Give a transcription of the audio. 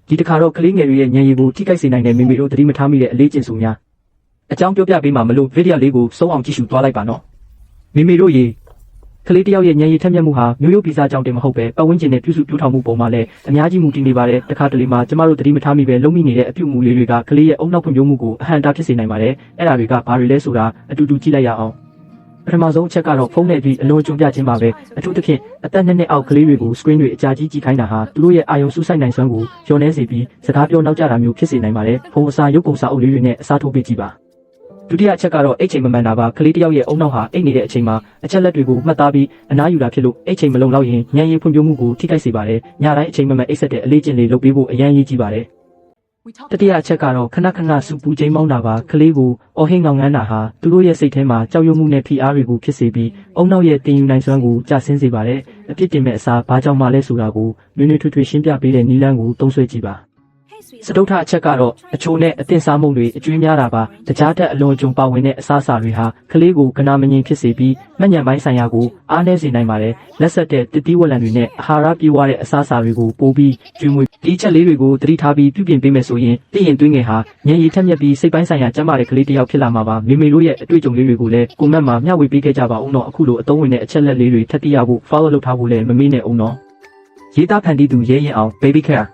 ဒီတစ်ခါတော့ကလေးငယ်တွေရဲ့ဉာဏ်ရည်ကိုထိခိုက်စေနိုင်တဲ့မိမိတို့သတိမထားမိတဲ့အလေးကျင့်စုံများအကြောင်းပြောပြပေးမှာမလို့ဗီဒီယိုလေးကိုစုံအောင်ကြည့်ရှုသွားလိုက်ပါနော်မိမိတို့ရေကလေးတယောက်ရဲ့ဉာဏ်ရည်ထက်မြက်မှုဟာမျိုးရိုးဗီဇကြောင့်တင်မဟုတ်ပဲပတ်ဝန်းကျင်နဲ့ပြုစုပြောင်းထောင်မှုပုံမှာလည်းအများကြီးမူတည်နေပါတယ်တခါတလေမှာကျမတို့သတိမထားမိပဲလုံးမိနေတဲ့အပြုအမူလေးတွေကကလေးရဲ့အုံနောက်ဖွံ့ဖြိုးမှုကိုအဟန့်အတားဖြစ်စေနိုင်ပါတယ်အဲ့ဒါတွေကဘာတွေလဲဆိုတာအတူတူကြည့်လိုက်ရအောင်ပထမဆုံးအချက်ကတော့ဖုန်းနဲ့ပြီးအလွန်ကြုံပြခြင်းပါပဲအထူးသဖြင့်အသက်နှစ်အောက်ကလေးတွေကို screen တွေအကြာကြီးကြည့်ခိုင်းတာဟာသူတို့ရဲ့အာရုံစူးစိုက်နိုင်စွမ်းကိုလျော့နှဲစေပြီးစကားပြောနောက်ကျတာမျိုးဖြစ်စေနိုင်ပါတယ်ဖုန်းအစားရုပ်ပုံစာအုပ်လေးတွေနဲ့အစားထိုးပေးကြည့်ပါဒုတိယအချက်ကတော့အိတ်ချိန်မမှန်တာပါကလေးတယောက်ရဲ့အုံနောက်ဟာအိတ်နေတဲ့အချိန်မှာအချက်လက်တွေကိုမှတ်သားပြီးအနားယူတာဖြစ်လို့အိတ်ချိန်မလုံလောက်ရင်ဉာဏ်ရည်ဖွံ့ဖြိုးမှုကိုထိခိုက်စေပါတယ်ညတိုင်းအချိန်မမှန်အိတ်ဆက်တဲ့အလေးကျင့်လေးလုပ်ပေးဖို့အရန်ရည်ကြီးပါတယ်တတိယအချက်ကတော့ခဏခဏစူပူချိန်မောင်းတာပါကလေးကိုအော်ဟင်းငောင်ငန်းတာဟာသူတို့ရဲ့စိတ်ထဲမှာကြောက်ရွံ့မှုနဲ့ဖိအားတွေကိုဖြစ်စေပြီးအုံနောက်ရဲ့တင်ယူနိုင်စွမ်းကိုကျဆင်းစေပါတယ်အပြစ်တင်မဲ့အစားဘာကြောင့်မှလဲဆိုတာကိုနွေးနွေးထွေးထွေးရှင်းပြပေးတဲ့နည်းလမ်းကိုသုံးစွဲကြည့်ပါစတုထအချက်ကတော့အချိုနဲ့အသင့်စားမှုတွေအကျွေးများတာပါတခြားတက်အလွန်ကြုံပါဝင်တဲ့အစားအစာတွေဟာကလေးကိုကနာမငြိမ်ဖြစ်စေပြီးမှတ်ဉာဏ်ပိုင်းဆိုင်ရာကိုအားနည်းစေနိုင်ပါတယ်လက်ဆက်တဲ့တတိဝလံတွေနဲ့အာဟာရပြည့်ဝတဲ့အစားအစာတွေကိုပိုးပြီးကျွေးမွေးဒီချက်လေးတွေကိုသတိထားပြီးပြုပြင်ပေးမယ်ဆိုရင်တည်ရင်သွင်းငယ်ဟာဉာဏ်ရည်ထက်မြက်ပြီးစိတ်ပိုင်းဆိုင်ရာကျန်းမာတဲ့ကလေးတစ်ယောက်ဖြစ်လာမှာပါမိမိတို့ရဲ့အတွေ့အကြုံလေးတွေကိုလည်းကွန်မန့်မှာမျှဝေပေးခဲ့ကြပါဦးတော့အခုလိုအသုံးဝင်တဲ့အချက်လက်လေးတွေထပ်တည်ရဖို့ follow လုပ်ထားဖို့လည်းမမေ့နဲ့အောင်တော့ရေးသားဖန်တီးသူရဲရင်အောင် baby care